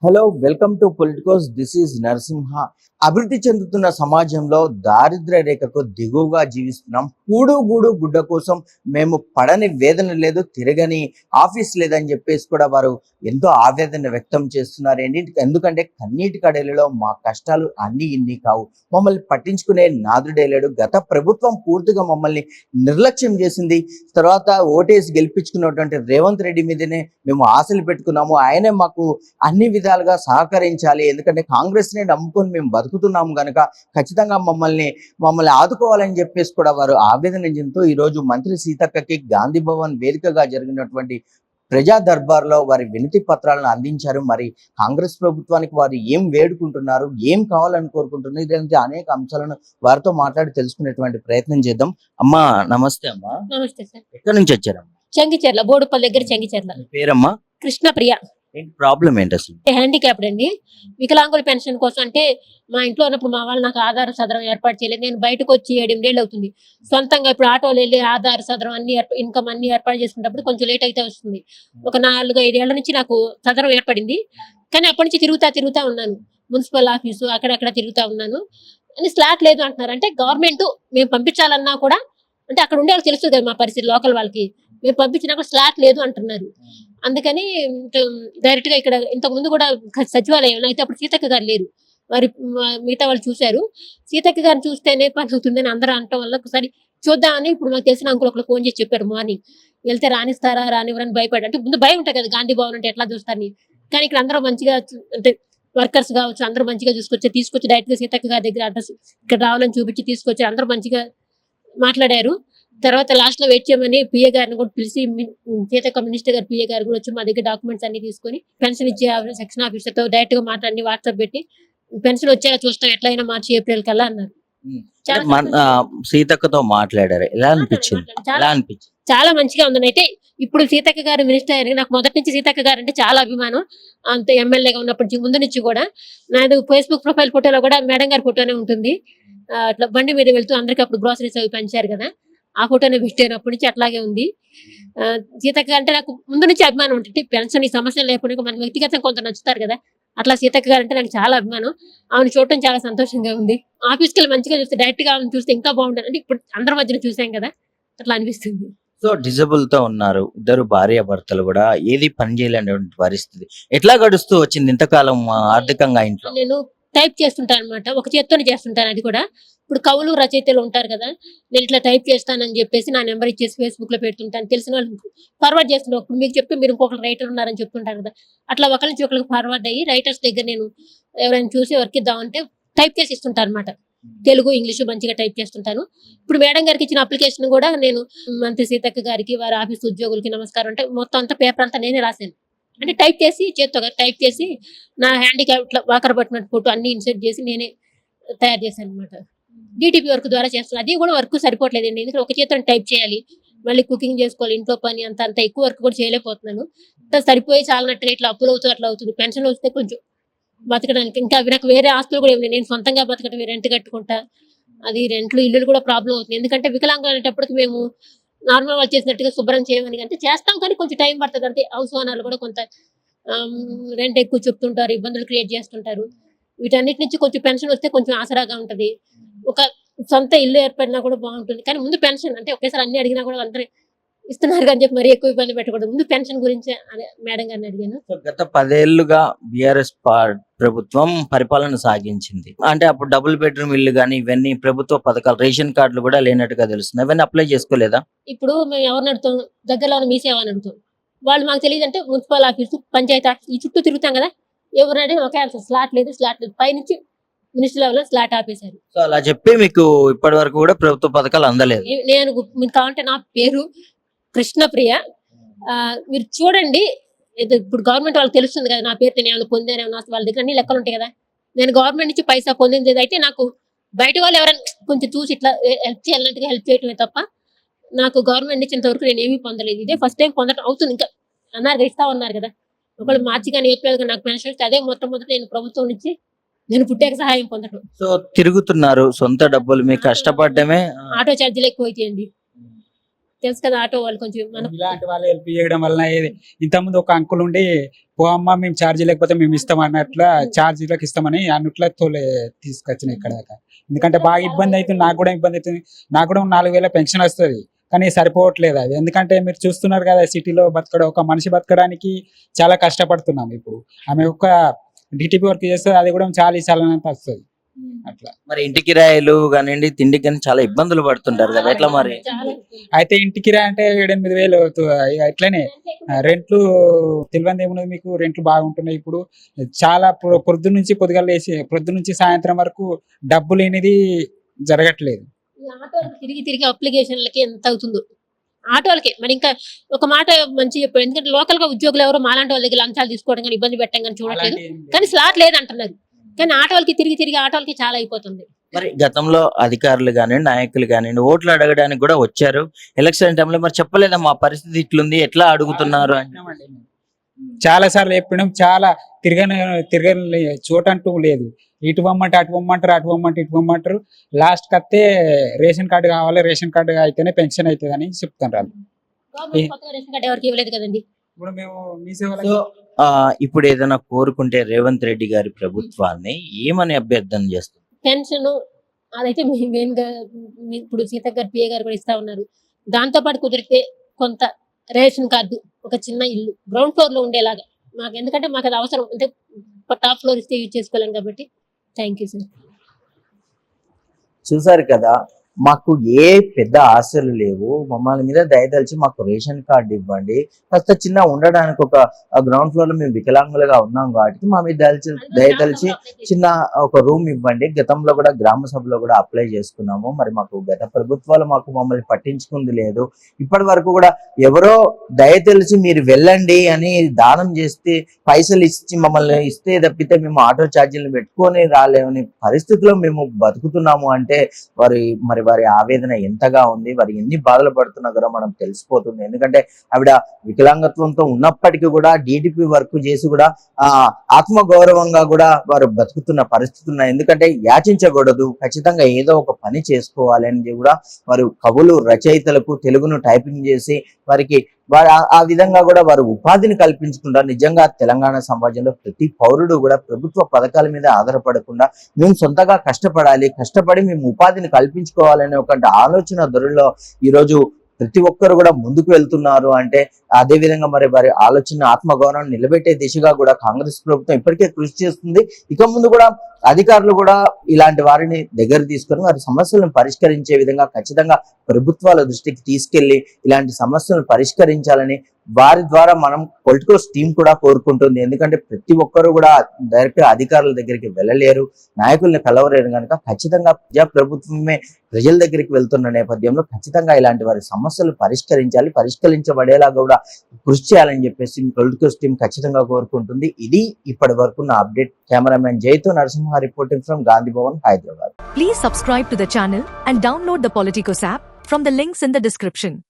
Hello welcome to Politicos. This is Narasimha. అభివృద్ధి చెందుతున్న సమాజంలో దారిద్ర్య రేఖకు దిగువగా జీవిస్తున్నాం. కూడు గూడు గుడ్డ కోసం మేము పడని వేదన లేదు, తిరగని ఆఫీస్ లేదని చెప్పేసి కూడా వారు ఎంతో ఆవేదన వ్యక్తం చేస్తున్నారు. ఎందుకంటే కన్నీటి కడలిలో మా కష్టాలు అన్ని ఇన్ని కావు, మమ్మల్ని పట్టించుకునే నాదుడే లేడు. గత ప్రభుత్వం పూర్తిగా మమ్మల్ని నిర్లక్ష్యం చేసింది. తర్వాత ఓటేసి గెలిపించుకున్నటువంటి రేవంత్ రెడ్డి మీదనే మేము ఆశలు పెట్టుకున్నాము. ఆయనే మాకు అన్ని విధాలుగా సహకరించాలి, ఎందుకంటే కాంగ్రెస్ ని నమ్ముకొని మేము బతుకుతున్నాము కనుక ఖచ్చితంగా మమ్మల్ని ఆదుకోవాలని చెప్పేసి కూడా వారు ఆవేదన చెందుతూ ఈరోజు మంత్రి సీతక్కకి గాంధీ భవన్ వేదికగా జరిగినటువంటి ప్రజా దర్బార్లో వారి వినతి పత్రాలను అందించారు. మరి కాంగ్రెస్ ప్రభుత్వానికి వారు ఏం వేడుకుంటున్నారు, ఏం కావాలని కోరుకుంటున్నారు, ఇలాంటి అనేక అంశాలను వారితో మాట్లాడి తెలుసుకునేటువంటి ప్రయత్నం చేద్దాం. అమ్మా నమస్తే. అమ్మా నమస్తే సార్. ఎక్కడి నుంచి వచ్చారమ్మా? చెంగిచెర్ల, బోడుపల్లి దగ్గర చెంగిచెర్ల. పేరమ్మా? కృష్ణప్రియ. ఏంటి ప్రాబ్లం ఏంటి అసలు? హ్యాండిక్యాప్డ్ అండి. వికలాంగుల పెన్షన్ కోసం అంటే మా ఇంట్లో ఉన్నప్పుడు మా వాళ్ళు నాకు ఆధార్ సదరం ఏర్పాటు చేయలేదు. నేను బయటకు వచ్చి 7 అవుతుంది. సొంతంగా ఇప్పుడు ఆటోలు వెళ్ళి ఆధార్ సదరం అన్ని ఇన్కమ్ అన్ని ఏర్పాటు చేసుకున్నప్పుడు కొంచెం లేట్ అయితే వస్తుంది. ఒక 4-5 ఏళ్ల నుంచి నాకు సదరం ఏర్పడింది. కానీ అప్పటి నుంచి తిరుగుతా ఉన్నాను. మున్సిపల్ ఆఫీసు అక్కడక్కడ తిరుగుతా ఉన్నాను. అని స్లాట్ లేదు అంటున్నారు. అంటే గవర్నమెంట్ మేము పంపించాలన్నా కూడా, అంటే అక్కడ ఉండే వాళ్ళకి తెలుస్తుంది కదా మా పరిస్థితి, లోకల్ వాళ్ళకి మేము పంపించినా కూడా స్లాట్ లేదు అంటున్నారు. అందుకని డైరెక్ట్ గా ఇక్కడ ఇంతకు ముందు కూడా సచివాలయం అయితే అప్పుడు సీతక్క గారు లేరు, మరి మిగతా వాళ్ళు చూశారు. సీతక్క గారిని చూస్తేనే పని అవుతుందని అందరూ అనటం వల్ల ఒకసారి చూద్దామని ఇప్పుడు నాకు తెలిసిన అంకుల్ ఒకరు ఫోన్ చేసి చెప్పారు. మార్నింగ్ వెళ్తే రానిస్తారా రానివ్వరని భయపడి, అంటే ముందు భయం ఉంటుంది కదా గాంధీ భవన్ అంటే ఎట్లా చూస్తారని. కానీ ఇక్కడ అందరూ మంచిగా, అంటే వర్కర్స్ కావచ్చు అందరూ మంచిగా తీసుకొచ్చి డైరెక్ట్ గా సీతక్క గారి దగ్గర అడ్రస్ ఇక్కడ రావాలని చూపించి తీసుకొచ్చి అందరూ మంచిగా మాట్లాడారు. తర్వాత లాస్ట్ లో వెయిట్ చేయమని పిఏ గారిని కూడా పిలిచి, సీతక్క మినిస్టర్ గారు పిఏ గారు కూడా వచ్చి మా దగ్గర డాక్యుమెంట్స్ అన్ని తీసుకొని పెన్షన్ ఇచ్చే సెక్షన్ ఆఫీసర్ తో డైరెక్ట్ గా మాట్లాడి వాట్సాప్ పెట్టి పెన్షన్ వచ్చాక చూస్తాం ఎట్లయినా మార్చి ఏప్రిల్ కల్లా అన్నారు. సీతక్కతో మాట్లాడారు, ఎలా అనిపించింది? చాలా మంచిగా ఉందని. అయితే ఇప్పుడు సీతక్క గారు మినిస్టర్ అయ్యారు. నాకు మొదటి నుంచి సీతక్క గారు అంటే చాలా అభిమానం. అంత ఎమ్మెల్యేగా ఉన్నప్పటి నుంచి ముందు నుంచి కూడా నాది ఫేస్బుక్ ప్రొఫైల్ ఫోటోలో కూడా మేడం గారి ఫోటోనే ఉంటుంది. అట్లా బండి మీద వెళ్తూ అందరికి అప్పుడు గ్రోసరీస్ అవి పెంచారు కదా, ఆ ఫోటోనే పెట్టారు. అప్పటి నుంచి అట్లాగే ఉంది. సీతక్క అంటే నాకు ముందు నుంచి అభిమానం ఉంటుంది. పెన్షన్ ఈ సమస్య లేకుండా మన వ్యక్తిగతంగా కొంత నచ్చుతారు కదా, అట్లా సీతక్క గారు అంటే నాకు చాలా అభిమానం. ఆమెను చూడటం చాలా సంతోషంగా ఉంది. ఆఫీస్కి వెళ్ళి మంచిగా చూస్తే, డైరెక్ట్ గా ఆమెను చూస్తే ఇంకా బాగుంటుంది. అంటే ఇప్పుడు అందరి మధ్యన చూసాం కదా, అట్లా అనిపిస్తుంది. సో డిజబుల్ తో ఉన్నారు ఇద్దరు భార్య భర్తలు కూడా, ఏది పని చేయలేనటువంటి పరిస్థితి. ఎట్లా గడుస్తూ వచ్చింది ఇంతకాలం ఆర్థికంగా ఇంట్లో? నేను టైప్ చేస్తుంటాను అనమాట, ఒక చేత్తోనే చేస్తుంటాను. అది కూడా ఇప్పుడు కవులు రచయితలు ఉంటారు కదా, నేను ఇట్లా టైప్ చేస్తానని చెప్పేసి నా నెంబర్ ఇచ్చేసి ఫేస్బుక్ లో పెడుతుంటాను. తెలిసిన వాళ్ళు ఫార్వర్డ్ చేస్తుంటాను. ఇప్పుడు మీకు చెప్తే మీరు ఇంకొకరు రైటర్ ఉన్నారని చెప్తుంటారు కదా, అట్లా ఒకరి నుంచి ఒకరికి ఫార్వర్డ్ అయ్యి రైటర్స్ దగ్గర నేను ఎవరైనా చూసి వర్క్ ఇద్దామంటే టైప్ చేసి ఇస్తుంటాను అనమాట. తెలుగు ఇంగ్లీషు మంచిగా టైప్ చేస్తుంటాను. ఇప్పుడు మేడం గారికి ఇచ్చిన అప్లికేషన్ కూడా నేను మంత్రి సీతక్క గారికి, వారి ఆఫీస్ ఉద్యోగులకి నమస్కారం అంటే మొత్తం అంతా పేపర్ అంతా నేనే రాశాను. అంటే టైప్ చేసి చేత్తో టైప్ చేసి నా హ్యాండిక్యాప్ వాకర్ పట్టిన ఫోటో అన్ని ఇన్సర్ట్ చేసి నేనే తయారు చేశాను అనమాట. డిటిపి వర్క్ ద్వారా చేస్తున్నాను. అది కూడా వర్క్ సరిపోవట్లేదండి, ఎందుకంటే ఒక చేతితో టైప్ చేయాలి, మళ్ళీ కుకింగ్ చేసుకోవాలి, ఇంట్లో పని అంత ఎక్కువ వర్క్ కూడా చేయలేకపోతున్నాను. సరిపోయి చాలన్నట్టుగా ఇట్లా అప్పులు అవుతూ అట్లా అవుతుంది. పెన్షన్ వస్తే కొంచెం బతకడానికి, ఇంకా నాకు వేరే ఆస్తులు కూడా ఏమి, నేను సొంతంగా బతకడం, రెంట్ కట్టుకుంటా, అది రెంట్లు ఇల్లులు కూడా ప్రాబ్లం అవుతుంది. ఎందుకంటే వికలాంగులు అనేటప్పటికి మేము నార్మల్ వాళ్ళు చేసినట్టుగా శుభ్రం చేయమని అంటే చేస్తాం, కానీ కొంచెం టైం పడుతుంది. అంటే హౌస్ ఓనర్లు కూడా కొంత రెంట్ ఎక్కువ చెప్తుంటారు, ఇబ్బందులు క్రియేట్ చేస్తుంటారు. వీటన్నిటి నుంచి కొంచెం పెన్షన్ వస్తే కొంచెం ఆసరాగా ఉంటది. ఒక సొంత ఇల్లు ఏర్పడినా కూడా బాగుంటుంది. కానీ ముందు పెన్షన్, అంటే ఒకేసారి అన్ని అడిగినా కూడా అందరూ ఇస్తున్నారు కానీ చెప్పి మరీ ఎక్కువ ఇబ్బంది పెట్టకూడదు. ముందు పెన్షన్ గురించి మేడం గారిని అడిగాను. గత 10 ఏళ్లుగా బిఆర్ఎస్ ప్రభుత్వం పరిపాలన సాగించింది. అంటే అప్పుడు డబుల్ బెడ్రూమ్ ఇల్లు కానీ ఇవన్నీ ప్రభుత్వ పథకాలు, రేషన్ కార్డులు కూడా లేనట్టుగా తెలుస్తుంది. అవన్నీ అప్లై చేసుకోలేదా? ఇప్పుడు మేము ఎవరిని అడుగుతాం, దగ్గరలో మీ సేవ అని అడుగుతాం. వాళ్ళు మాకు తెలియదు అంటే మున్సిపల్ ఆఫీసు, పంచాయతీ ఆఫీస్ ఈ చుట్టూ తిరుగుతాం కదా, ఎవరంటే ఒకే ఆన్సర్, స్లాట్ లేదు పైనుంచి మినిస్టర్ లెవెల్ లో స్లాట్ ఆపేశారు. సో అలా చెప్పి మీకు ఇప్పటి వరకు కూడా ప్రభుత్వ పథకాలు అందలేదు. నేను మీకు కావాలంటే నా పేరు కృష్ణప్రియ, మీరు చూడండి. ఇప్పుడు గవర్నమెంట్ వాళ్ళకి తెలుస్తుంది కదా నా పేరు, నేను ఏమైనా పొందాను, వాళ్ళ దగ్గర అన్ని లెక్కలు ఉంటాయి కదా. నేను గవర్నమెంట్ నుంచి పైసా పొందింది అయితే నాకు బయట వాళ్ళు ఎవరైనా కొంచెం చూసి ఇట్లా హెల్ప్ చేయాలంటే హెల్ప్ చేయటమే తప్ప నాకు గవర్నమెంట్ నుంచి ఇంతవరకు నేను ఏమీ పొందలేదు. ఇదే ఫస్ట్ టైం పొందడం అవుతుంది. ఇంకా అన్నారు ఇస్తా ఉన్నారు కదా, ఒకళ్ళు మార్చి కానీ ఏప్రిల్ నాకు పెన్షన్ వస్తే అదే మొట్టమొదటి నేను ప్రభుత్వం నుంచి నేను పుట్టాక సహాయం పొందడం. సో తిరుగుతున్నారు, సొంత డబ్బులు మీకు కష్టపడమే. ఆటో ఛార్జీలు ఎక్కువ అవుతాయండి. తెలుసు కదా ఆటో వాళ్ళు కొంచెం మన ఇలాంటి వాళ్ళు హెల్ప్ చేయడం వలన ఇంతకుముందు ఒక అంకుల్ ఉండి పో అమ్మ మేము ఛార్జీ లేకపోతే మేము ఇస్తాం అన్నట్ల ఛార్జీలకు ఇస్తామని అన్నట్ల తీసుకొచ్చిన ఇక్కడ దాకా. ఎందుకంటే బాగా ఇబ్బంది అవుతుంది, నాకు కూడా ఇబ్బంది అవుతుంది. నాకు కూడా 4,000 పెన్షన్ వస్తుంది కానీ సరిపోవట్లేదు అది. ఎందుకంటే మీరు చూస్తున్నారు కదా సిటీలో ఒక మనిషి బతకడానికి చాలా కష్టపడుతున్నాం. ఇప్పుడు ఆమె ఒక డిటిపి వర్క్ చేస్తే అది కూడా చాలా వస్తుంది అట్లా. మరి ఇంటి కిరాయిలు కానివ్వండి, తిండికి కానీ చాలా ఇబ్బందులు పడుతుంటారు కదా, ఎట్లా మరి? చాలా అయితే ఇంటికి అంటే 7-8,000 ఇట్లనే రెంట్లు తెలియదు ఏమున్నది మీకు, రెంట్లు బాగుంటున్నాయి ఇప్పుడు. చాలా పొద్దు నుంచి పొద్దు నుంచి సాయంత్రం వరకు డబ్బు లేనిది జరగట్లేదు. ఈ ఆటోలకు తిరిగి అప్లికేషన్లకి ఎంత అవుతుందో ఆటోలకే. మరి ఇంకా ఒక మాట మంచి చెప్పాడు, ఎందుకంటే లోకల్ గా ఉద్యోగులు ఎవరు మాలాంటి వాళ్ళ దగ్గర లంచాలు తీసుకోవడం కానీ ఇబ్బంది పెట్టడం కానీ చూడట్లేదు. కానీ స్లాట్ లేదంటున్నారు, కానీ ఆటోలకి తిరిగి ఆటోలకి చాలా అయిపోతుంది. మరి గతంలో అధికారులు కానివ్వండి, నాయకులు కానివ్వండి, ఓట్లు అడగడానికి కూడా వచ్చారు ఎలక్షన్ టైంలో. మరి చెప్పలేదా మా పరిస్థితి ఇట్లుంది, ఎట్లా అడుగుతున్నారు అని? చాలా సార్లు చెప్పినాం, చాలా తిరగని చోటంటూ లేదు. ఇటు పొమ్మంటే అటు పొమ్మంటారు, అటు పొమ్మంటే ఇటు పొమ్మంటారు. లాస్ట్ కత్తే రేషన్ కార్డు కావాలి, రేషన్ కార్డు అయితేనే పెన్షన్ అవుతుంది అని చెప్తున్నారు. గవర్నమెంట్ కొత్తగా రేషన్ కార్డు ఎవరికి ఇవ్వలేదు కదండి. ఇప్పుడు మేము మీ సేవలో సో ఇప్పుడు ఏదైనా కోరుకుంటే రేవంత్ రెడ్డి గారి ప్రభుత్వాన్ని ఏమని అభ్యర్థన చేస్తుంది? పెన్షన్ అదైతే మెయిన్ గా ఇప్పుడు సీతక్క గారు పిఏ గారు కూడా ఇస్తా ఉన్నారు. దాంతో పాటు కుదిరితే కొంత రేషన్ కార్డు, ఒక చిన్న ఇల్లు గ్రౌండ్ ఫ్లోర్ లో ఉండేలాగా మాకు, ఎందుకంటే మాకు అది అవసరం. అంటే టాప్ ఫ్లోర్ ఇస్తే యూజ్ చేసుకోలేం కాబట్టి. Thank you sir. చూసారు కదా, మాకు ఏ పెద్ద ఆశలు లేవు, మమ్మల్ని మీద దయదలిచి మాకు రేషన్ కార్డు ఇవ్వండి, కాస్త చిన్న ఉండడానికి ఒక గ్రౌండ్ ఫ్లోర్ లో మేము వికలాంగులుగా ఉన్నాం కాబట్టి మా మీద దయదలిచి చిన్న ఒక రూమ్ ఇవ్వండి. గతంలో కూడా గ్రామ సభలో కూడా అప్లై చేసుకున్నాము. మరి మాకు గత ప్రభుత్వాలు మమ్మల్ని పట్టించుకుంది లేదు. ఇప్పటి వరకు కూడా ఎవరో దయతలిచి మీరు వెళ్ళండి అని దానం చేస్తే పైసలు ఇచ్చి మమ్మల్ని ఇస్తే తప్పితే మేము ఆటో ఛార్జీలు పెట్టుకొని రాలేమని పరిస్థితిలో మేము బతుకుతున్నాము అంటే వారి ఆవేదన ఎంతగా ఉంది, వారు ఎన్ని బాధలు పడుతున్నా కూడా మనం తెలిసిపోతుంది. ఎందుకంటే ఆవిడ వికలాంగత్వంతో ఉన్నప్పటికీ కూడా డిటిపి వర్క్ చేసి కూడా ఆత్మగౌరవంగా కూడా వారు బతుకుతున్న పరిస్థితి ఉన్నాయి. ఎందుకంటే యాచించకూడదు, ఖచ్చితంగా ఏదో ఒక పని చేసుకోవాలి అని కూడా వారు కవులు రచయితలకు తెలుగును టైపింగ్ చేసి వారికి ఆ విధంగా కూడా వారు ఉపాధిని కల్పించుకుంటారు. నిజంగా తెలంగాణ సమాజంలో ప్రతి పౌరుడు కూడా ప్రభుత్వ పథకాల మీద ఆధారపడకుండా మేము సొంతగా కష్టపడి మేము ఉపాధిని కల్పించుకోవాలనే ఒక ఆలోచన ధోరణిలో ఈరోజు ప్రతి ఒక్కరు కూడా ముందుకు వెళ్తున్నారు. అంటే అదే విధంగా మరి వారి ఆలోచన ఆత్మగౌరవాన్ని నిలబెట్టే దిశగా కూడా కాంగ్రెస్ ప్రభుత్వం ఇప్పటికే కృషి చేస్తుంది. ఇక ముందు కూడా అధికారులు కూడా ఇలాంటి వారిని దగ్గర తీసుకొని వారి సమస్యలను పరిష్కరించే విధంగా ఖచ్చితంగా ప్రభుత్వాల దృష్టికి తీసుకెళ్లి ఇలాంటి సమస్యలను పరిష్కరించాలని వారి ద్వారా మనం పొలిటికల్ టీం కూడా కోరుకుంటుంది. ఎందుకంటే ప్రతి ఒక్కరు కూడా డైరెక్ట్ అధికారుల దగ్గరికి వెళ్ళలేరు, నాయకుల్ని కలవలేరు కనుక ఖచ్చితంగా ప్రజాప్రభుత్వమే ప్రజల దగ్గరికి వెళ్తున్న నేపథ్యంలో ఖచ్చితంగా ఇలాంటి వారి సమస్యలు పరిష్కరించబడేలా కూడా కృషి చేయాలని చెప్పేసి పొలిటికల్ టీం ఖచ్చితంగా కోరుకుంటుంది. ఇది ఇప్పటి వరకు నా అప్డేట్. కెమెరామెన్ జైతో Narasimha reporting from Gandhi Bhavan, Hyderabad. Please subscribe to the channel and download the Politicos app from the links in the description.